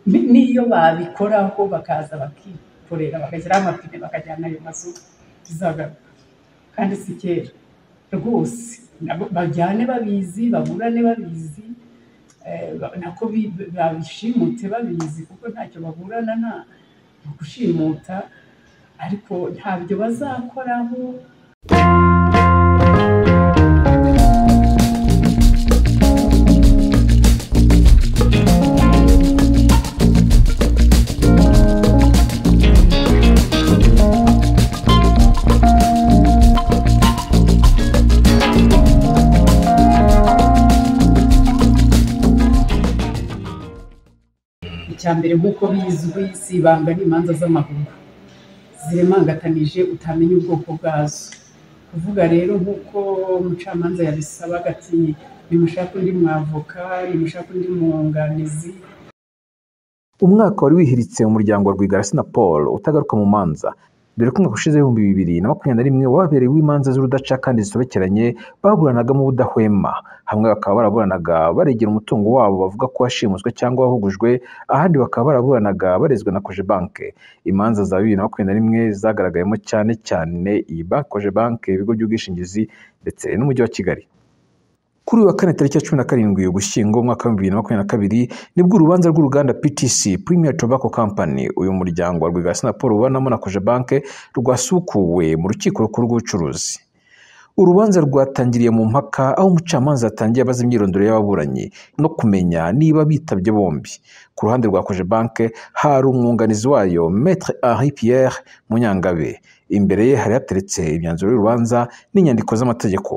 niyo babikoraho bakaza bakikorera bakagera amapine bakajyana ayo mazu bizagaruka kandi si kera rwose bajyane babizi baburane babizi nako babishimute babizi kuko ntacyo baburana nta gushimuta ariko ntabyo bazakoraho. Icyambere nk'uko bizwi si ibanga n'imanza z'amahoro ziremangatanije utamenya ubwoko bwazo. Kuvuga rero nk'uko umucamanza yabisabaga ati nimushaka undi mwavoka nimushaka undi mwunganizi. Umwaka wari wihiritse umuryango wa Rwigara na Paul utagaruka mu manza, dore ko umwaka ushize 2021 wabereye w'imanza z'urudaca kandi zisobekeranye baburanaga mu budahwema. Hamwe bakaba baraburanaga baregera umutungo wabo bavuga ko washimuswe cyangwa wahugujwe, ahandi bakaba baraburanaga barezwe na Cogebanque. Imanza za 2021 zagaragayemo cyane iyi banki Cogebanque, ibigo by'ubwishingizi ndetse n'umujyi wa Kigali. Kuri wa kane tariki ya 17 Ugushyingo umwaka wa 2022 nibwo urubanza rw'uruganda PTC Premier Tobacco Company uyu muryango wa Rwigara na Paul ubanamo na Cogebanque rwasukuwe mu rukiko rukuru rw'ubucuruzi. Urubanza rwatangiriye mu mpaka aho umucamanza yatangiye abaza imyirondoro y'ababuranyi no kumenya niba bitabye bombi. Ku ruhande rwa Cogebanque hari umwunganizi wayo Maître Henri Pierre Munyangabe. Imbere ye hari hateretse imyanzuro y'urubanza n'inyandiko z'amategeko.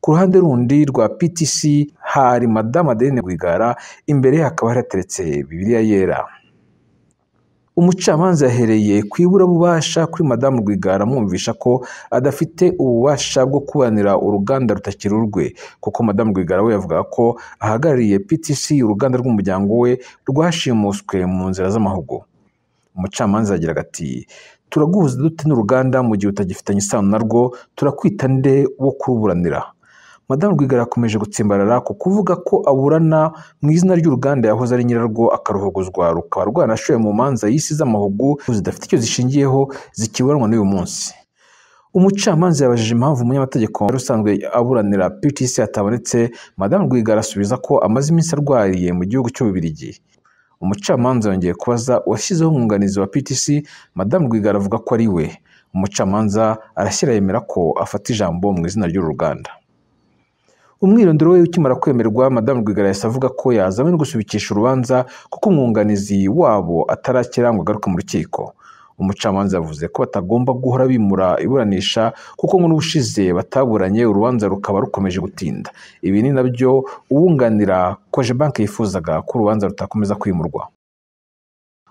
Ku ruhande rundi rwa PTC hari Madame Bene RWIGARA, imbere hakaba hateretse Bibiliya yera. Umucamanza yahereye ku iburabubasha kuri Madame RWIGARA amwumvisha ko adafite ububasha bwo kuburanira uruganda rutakiri urwe, kuko Madame RWIGARA we yavuga ko ahagarariye PTC uruganda rw'umuryango we rwashimuswe mu nzira z'amahugo. Umucamanza yagiraga ati turaguhuza dute n'uruganda mu gihe utagifitanye isano narwo, turakwita nde wo kuruburanira? Madame RWIGARA akomeje gutsimbarara ku kuvuga ko aburana mu izina ry'uruganda yahoze ari nyirarwo akaruhuguzwa rukaba rwanashoye mu manza y'isi z'amahugu zidafite icyo zishingiyeho zikiburanwa n'uyu munsi. Umucamanza yabajije impamvu umunyamategeko wari usanzwe aburanira PTC atabonetse. Madame RWIGARA asubiza ko amaze iminsi arwariye mu gihugu cy'Ububiligi. Umucamanza yongeye kubaza uwashyizeho umwunganizi wa PTC. Madame RWIGARA avuga ko ari we. Umucamanza arashyira yemera ko afata ijambo mu izina ry'uru ruganda. Umwirondoro we ukimara kwemerwa, Madame RWIGARA yahise avuga ko yazanywe no gusubikisha urubanza kuko umwunganizi wabo atarakira ngo agaruke mu rukiko. Umucamanza yavuze ko batagomba guhora bimura iburanisha kuko ngo n'ubushize bataburanye urubanza rukaba rukomeje gutinda. Ibi ni nabyo uwunganira Cogebanque yifuzaga ko urubanza rutakomeza kwimurwa.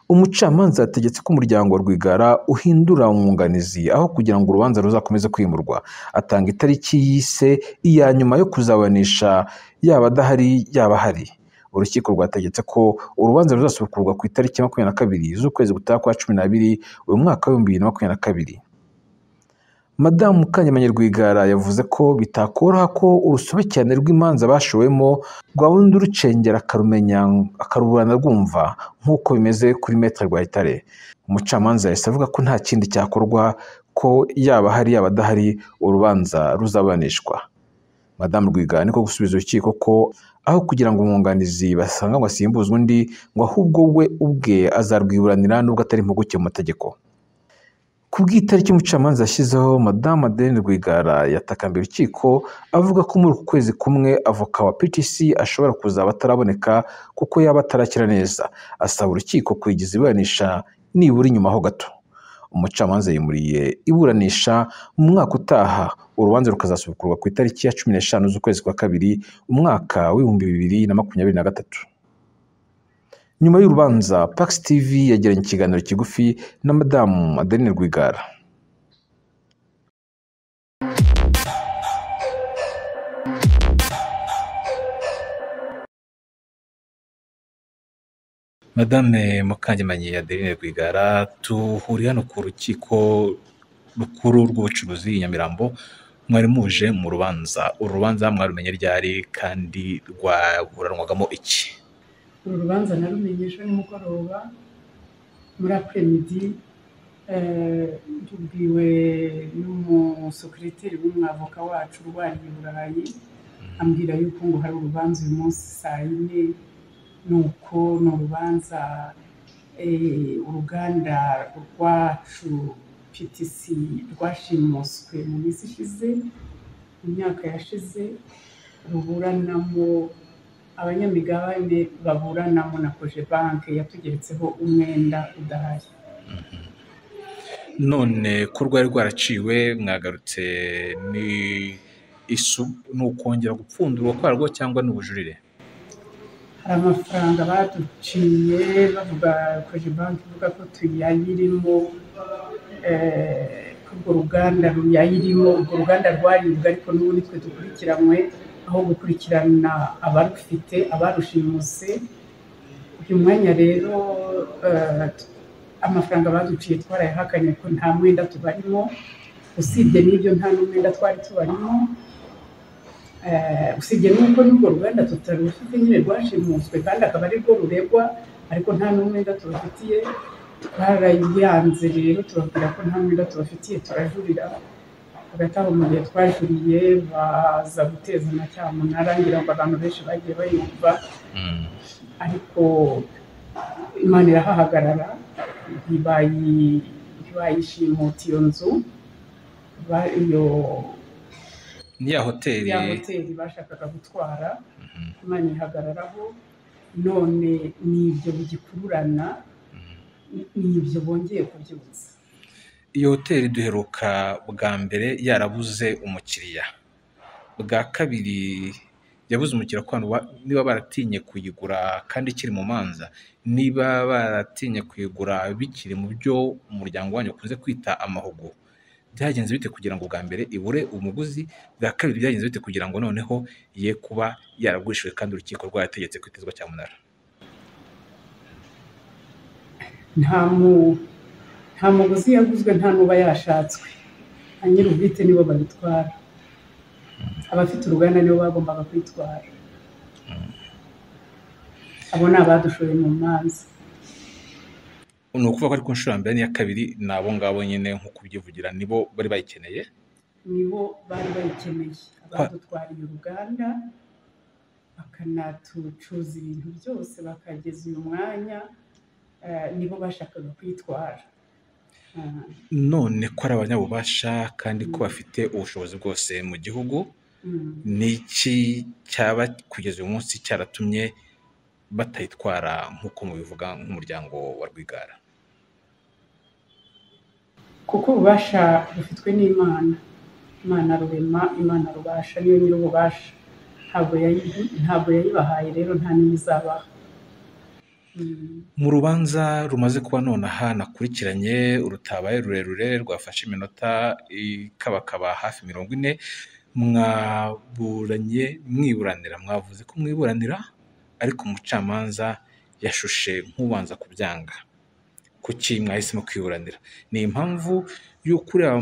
Umucamanza yategetse ko umuryango wa RWIGARA uhindura umwunganizi aho kugira ngo urubanza ruzakomeze kwimurwa. Atanga itariki yise iya nyuma yo kuzaburanisha yaba adahari yaba hari. Urukiko rwategetse ko urubanza ruzasubukurwa ku itariki 22 z'ukwezi gutaha kwa 12 uyu mwaka wa 2022. Madame Mukanyamanyi RWIGARA yavuze ko bitakoroha ko urusobekerane rw'imanza bashowemo rwawundi urucengera akarumenya akaruburana rwumva nk'uko bimeze kuri Maître Rwayitare. Umucamanza yahise avuga ko nta kindi cyakorwa, ko yaba hari yaba adahari urubanza ruzaburanishwa. Madame RWIGARA niko gusubiza urukiko ko aho kugira ngo umwunganizi basanga ngo asimbuzwe undi, ngo ahubwo we ubwe azarwiburanira nubwo atari impuguke mu mategeko. Ku bw'itariki umucamanza yashyizeho, Madame Bene RWIGARA yatakambira urukiko avuga ko muri uku kwezi kumwe avoka wa PTC ashobora kuzaba ataraboneka kuko yaba atarakira neza. Asaba urukiko kwigiza iburanisha nibura inyuma ho gato. Umucamanza yimuriye iburanisha mu mwaka utaha. Urubanza rukazasubukurwa ku itariki ya 15 z'ukwezi kwa kabiri umwaka wa 2023. Nyuma y'urubanza, Pax TV yagiranye ikiganiro kigufi na Madame Adeline RWIGARA. Madame Mukanyamanyi Adeline RWIGARA, tuhuriye hano ku rukiko rukuru rw'ubucuruzi i Nyamirambo. Mwari muje mu rubanza. Urubanza mwarumenye ryari kandi rwaburanwagamo iki? uru rubanza narumenye ejo nimugoroba muri apremidi, tubwiwe n'umusekereteri w'umwavoka wacu urwariye i Burayi, ambwira yuko ngo hari urubanza uyu munsi saa 4, nuko ni urubanza uruganda rwacu PTC rwashimuswe mu minsi ishize, mu myaka yashize, ruburanamo abanyamigabane baburanamo na Cogebanque yatugeretseho umwenda udahari. none ko rwari rwaraciwe mwagarutse ni ukongera gupfundurwa kwarwo cyangwa ni ubujurire? Hari amafaranga baduciye bavuga Cogebanque ivuga ko tuyayirimo, urwo ruganda ruyayirimo, urwo ruganda rwaribwa ariko n'ubu nitwe dukurikiranwe aho gukurikirana abarufite abarushimuse. Uyu mwanya rero amafaranga baduciye twarayahakanye ko nta mwenda tubarimo, usibye n'ibyo nta n'umwenda twari tubarimo, usibye n'uko n'urwo ruganda tutarufite nyine rwashimuswe kandi akaba ari rwo ruregwa, ariko nta n'umwenda tubafitiye. Twarayanze rero tubabwira ko nta mwenda tubafitiye, turajurira. Hagati aho mu gihe twajuriye baza guteza na cyamunara, ngira ngo abantu benshi bagiye bayumva, ariko Imana irahahagarara, ntibayishimuta iyo nzu, iyo ni ya hoteli bashakaga gutwara. Imana ihagararaho, none n'ibyo bigikururana, n'ibyo bongeye kubyutsa. iyo hoteli duheruka bwa mbere yarabuze umukiriya, bwa kabiri yabuze umukiriya niba baratinye kuyigura kandi ikiri mu manza, niba baratinye kuyigura bikiri mu byo umuryango wanyu ukunze kwita amahugu, byagenze bite kugira ngo bwa mbere ibure umuguzi, bwa kabiri byagenze bite kugira ngo noneho ye kuba yaragurishijwe kandi urukiko rwarategetse kwitezwa cyamunara? nta muguzi yaguzwe, nta n'uba yashatswe, na nyir'ubwite nibo babitwara, abafite uruganda nibo bagombaga kwitwara. Abo ni abadushoye mu manza. Ni ukuvuga ko ari ku nshuro ya mbere n'iya kabiri, ni abo ngabo nyine nk'uko ubyivugira nibo bari bayikeneye? Nibo bari bayikeneye, abadutwariye uruganda bakanatucuza ibintu byose bakageza uyu mwanya, nibo bashakaga kwitwara. None ko ari abanyabubasha kandi ko bafite ubushobozi bwose mu gihugu, ni iki cyaba kugeza uyu munsi cyaratumye batayitwara nk'uko mubivuga nk'umuryango wa Rwigara? Kuko ububasha bufitwe n'Imana, Imana rurema, Imana rubasha, niyo nyir'ububasha. Ntabwo yayibahaye, rero nta n'iyizabaha. Mu rubanza rumaze kuba nonaha nakurikiranye, urutabaye rurerure rwafashe iminota ikabakaba hafi 40, mwiburanira, mwavuze ko mwiburanira, ariko umucamanza yashushe nk'ubanza kubyanga. Kuki mwahisemo kwiburanira? Ni impamvu y'uko uriya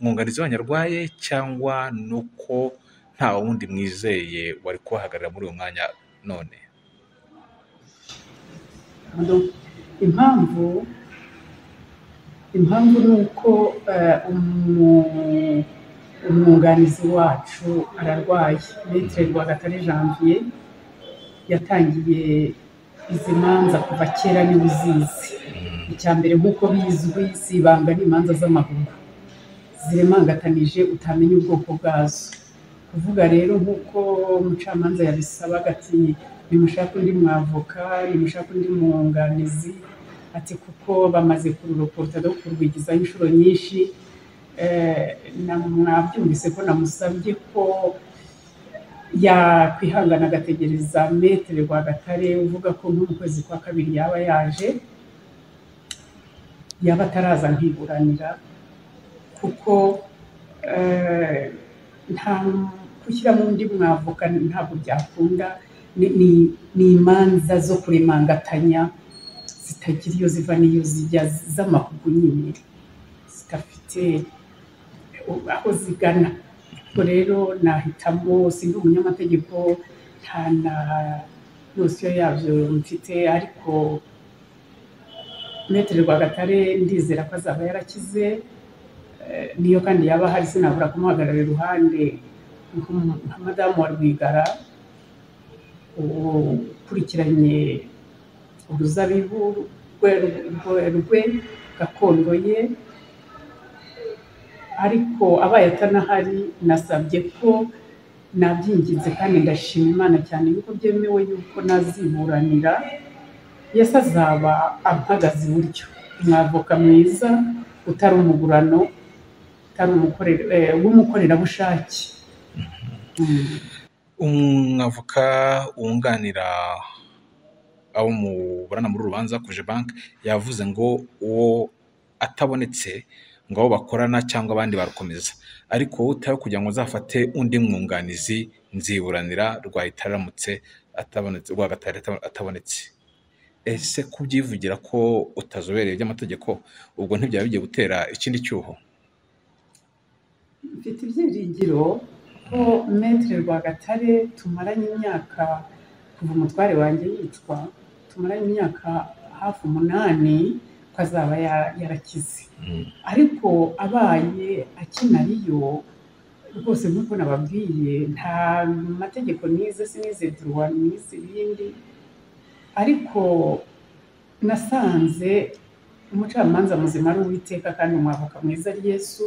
mwunganizi wanyu arwaye, cyangwa nuko nta wundi mwizeye wari kubahagarara muri uwo mwanya none? Impamvu ni uko umwunganizi wacu ararwaye. Maitre Rwagatare Janvier yatangiye izi manza kuva kera, niwe uzizi. Icya mbere nk'uko bizwi, si ibanga n'imanza z'amahugu ziremangatanije utamenya ubwoko bwazo. Kuvuga rero nk'uko umucamanza yabisabaga ati nimushaka undi mwavoka, nimushaka undi mwunganizi, ati kuko bamaze kururoporta no kurwigizaho inshuro nyinshi. Mwabyumvise ko namusabye ko yakwihangana agategereza Maitre Rwagatare uvuga ko nko mu kwezi kwa kabiri yaba yaje, yaba ataraza nkiburanira, kuko nta gushyiramo undi mwavoka ntabwo byakunda. Ni imanza zo kuremangatanya zitagira iyo ziva n'iyo zijya, z'amahugu nyine zidafite aho zigana. Ubwo rero nahitamo, sindi umunyamategeko, nosiyo yabyo mfite, ariko Maître Rwagatare ndizera ko azaba yarakize, niyo kandi yaba hari sinabura kumuhagarara iruhande nka madamu wa Rwigara ukurikiranye uruzabibu rwe gakondo ye. Ariko abaye atanahari, nasabye ko nabyinginze kandi ndashima Imana cyane yuko byemewe yuko naziburanira, Yesu azaba ampagaze iburyo, umwavoka mwiza utari umugurano, utari w'umukorerabushake. Umwavoka wunganira abo muburana muri urubanza kuje bank yavuze ngo uwo atabonetse ngo abo bakorana cyangwa abandi barukomeza, ariko wowe utayo kugira ngo uzafate undi mwunganizi Nziburanira rwahitaramutse atabonetse, Rwagatare atabonetse. Ese kubyivugira ko utazobereye by'amategeko, ubwo ntibyaba bigiye gutera ikindi cyuho? Mfite ibyiringiro ko Maître Rwagatare tumaranye imyaka kuva umutware wanjye yicwa, tumaranye imyaka hafi 8 ko azaba yarakize. Ariko abaye akinariyo rwose nk'uko nababwiye, nta mategeko nize, sinize droit nize ibindi, ariko nasanze umucamanza muzima ari Uwiteka kandi umwavoka mwiza ari Yesu.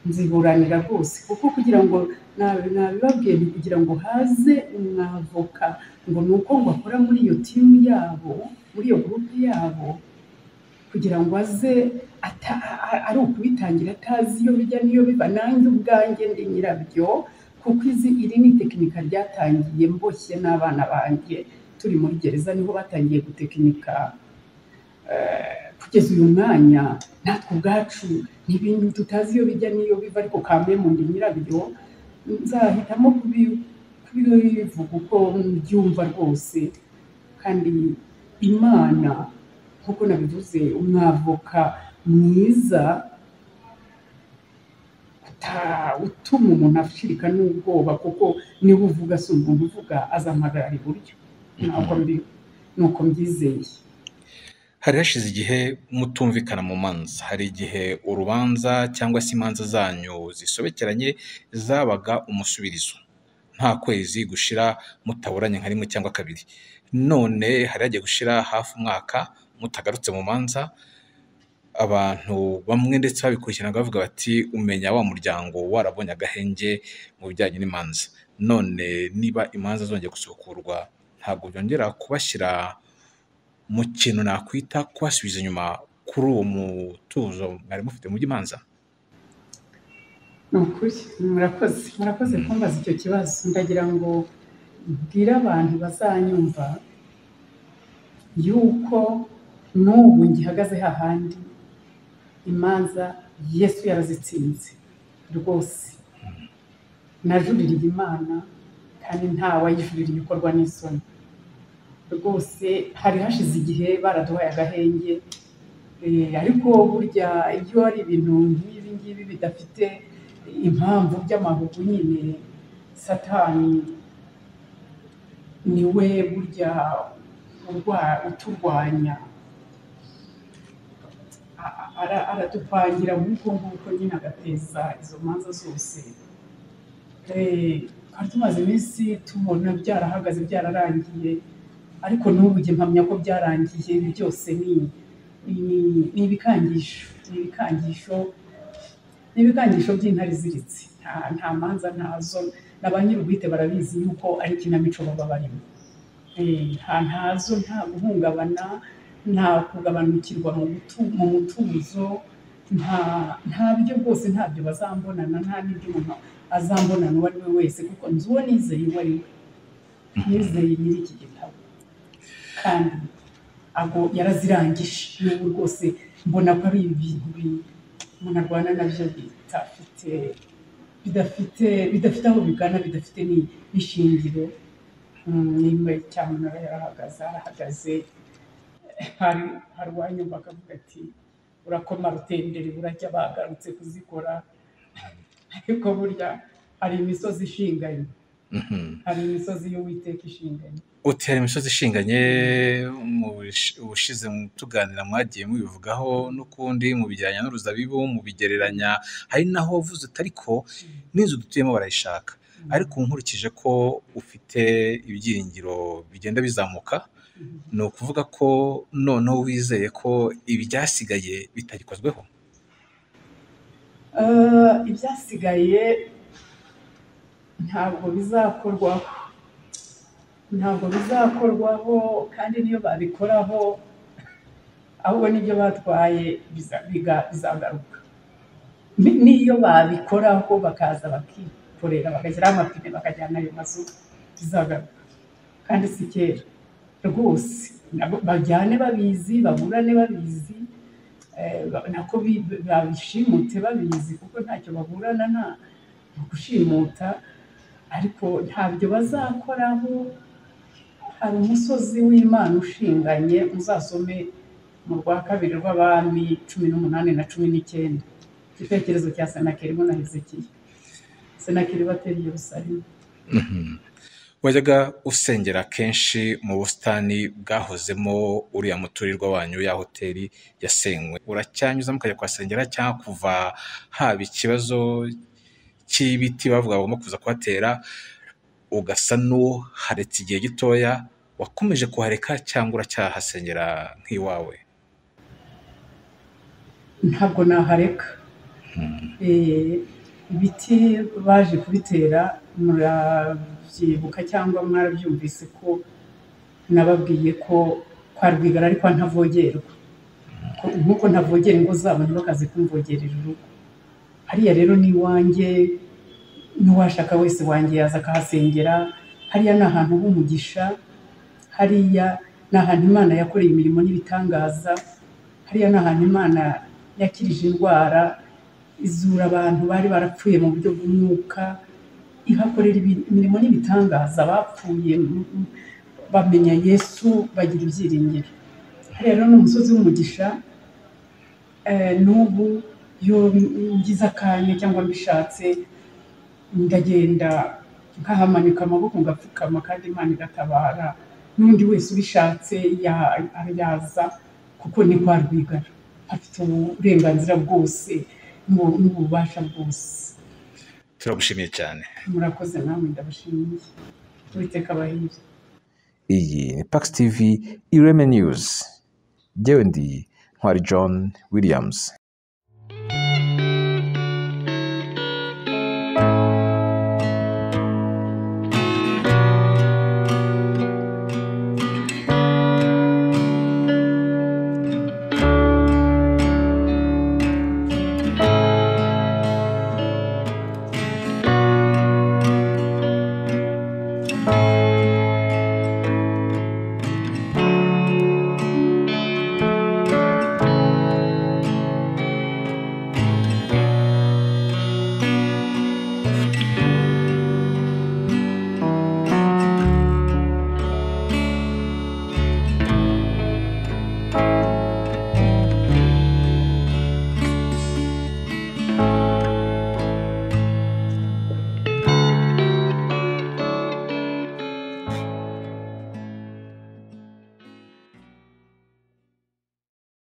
Nziburanira rwose, kuko kugira ngo nabibabwiye, kugira ngo haze umwavoka ngo ni uko ngo akora muri iyo timu yabo, muri iyo gurupe yabo, kugira ngo aze ari ukubitangira atazi iyo bijya n'iyo biva. Nanjye ubwanjye ndi nyirabyo, kuko iri ni tekinika ryatangiye mboshye n'abana banjye turi muri gereza, niho batangiye gutekinika. Kugeza uyu mwanya natwe ubwacu ni ibintu tutazi iyo bijya n'iyo biva, ariko kambe mu ndi nyirabyo nzahitamo kubivuga uko mbyumva rwose. Kandi Imana nk'uko nabivuze, umwavoka mwiza utuma umuntu ashirika n'ubwoba, kuko niba uvuga si umuntu uvuga, azampagarara iburyo. Nuko mbyizeye. Hari hashize igihe mutumvikana mu manza, hari igihe urubanza cyangwa se imanza zanyu zisobekeranye zabaga umusubirizo, nta kwezi gushira mutaburanye nka rimwe cyangwa kabiri. None hari hagiye gushira hafi umwaka mutagarutse mu manza. Abantu bamwe ndetse babikurikiranaga bavuga bati umenya wa muryango warabonye agahenge mu bijyanye n'imanza. None niba imanza zongeye gusukurwa, ntabwo byongera kubashyira mu kintu nakwita kubasubiza inyuma kuri uwo mutuzo mwari mufite mu by'imanza? Ni ukuri, murakoze kumbaza icyo kibazo. Ndagira ngo mbwire abantu bazanyumva yuko n'ubu ngihagaze hahandi, imanza Yesu yarazitsinze rwose. Najuririye Imana kandi nta wayijuririye ukorwa n'isoni rwose. Hari hashize igihe baraduhaye agahenge, ariko burya iyo ari ibintu nk'ibi ngibi bidafite impamvu by'amahugu, nyine Satani niwe burya uturwanya, aradupangira nk'uko nyine agateza izo manza zose. Twari tumaze iminsi tubona byarahagaze, byararangiye, ariko n'ubu njye mpamya ko byarangiye. Byose ni ibikangisho by'intare iziritse. Nta manza ntazo, na ba nyir'ubwite barabizi yuko ari ikinamico baba barimo. Ntazo, nta guhungabana, nta kugabanukirwa mu mutuzo, ntabyo rwose, ntabyo bazambonana, nta n'ibyo umuntu azambonana uwo ari we wese, kuko nzi uwo nizeye uwo ari we. Nizeye nyiri iki gitabo, kandi yarazirangije. N'ubu rwose mbona ko ari ibintu umuntu arwana nabyo bidafite aho bigana, bidafite n'ishingiro. Nimba cyamunara arahagaze, hari uwanyumva akavuga ati urakoma rutendere burajya bagarutse kuzikora. Ariko burya hari imisozi ishinganye, hari imisozi y'Uwiteka ishinganye. utera imisozi ishinganye ubushize tuganira mwagiye mubivugaho n'ukundi mu bijyanye n'uruzabibu mu bigereranya, hari naho wavuze ariko n'inzu dutuyemo barayishaka, ariko nkurikije ko ufite ibyiringiro bigenda bizamuka, ni ukuvuga ko noneho wizeye ko ibyasigaye bitagikozweho. Ibyasigaye ntabwo bizakorwaho kandi niyo babikoraho ahubwo n'ibyo batwaye bizagaruka. Niyo babikoraho bakaza bakikorera bagashyiraho amapine bakajyana ayo mazu bizagaruka, kandi si kera rwose. Bajyane babizi, baburane babizi, nako babishimute babizi, kuko ntacyo baburana nta gushimuta, ariko ntabyo bazakoraho. Hari umusozi w'Imana ushinganye, muzasome mu rwa kabiri rw'Abami 18 na 19, igitekerezo cya Senakeribu na Hezekiya. Senakeribu atera i Yerusalemu. Wajyaga usengera kenshi mu busitani bwahozemo uriya muturirwa wanyu ya hoteli yasenywe, uracyanyuza mukajya kuhasengera cyangwa kuva haba ikibazo cy'ibiti bavuga bagomba kuza kuhatera ugasa n'uharetse igihe gitoya, wakomeje kuhareka cyangwa uracyahasengera nk'iwawe? Ntabwo nahareka. Ibiti baje kubitera murabyibuka cyangwa mwarabyumvise ko nababwiye ko kwa Rwigara ariko ntavogerwa, nk'uko ntavogera ingo zabo ntibakaze kumvogerera urugo. Hariya rero ni iwanjye, n'uwashaka wese wanjye yaza akahasengera. Hariya ni ahantu h'umugisha, hariya ni ahantu Imana yakoreye imirimo n'ibitangaza, hariya ni ahantu Imana yakirije indwara, izura abantu bari barapfuye mu buryo bw'umwuka, ihakorera imirimo n'ibitangaza. Bapfuye bamenya Yesu, bagira ibyiringiro. Hariya rero ni umusozi w'umugisha. N'ubu iyo ngize akanya cyangwa mbishatse ndagenda nkahamanika amaboko ngapfukama, kandi Imana igatabara. N'undi wese ubishatse yaza, kuko ni kwa Rwigara, afite uburenganzira bwose n'ububasha bwose. Turagushimiye cyane. Murakoze, namwe ndabashimiye. Uwiteka abahire. Iyi ni Pax TV IREME News. Jyewe ndi Ntwari John Williams.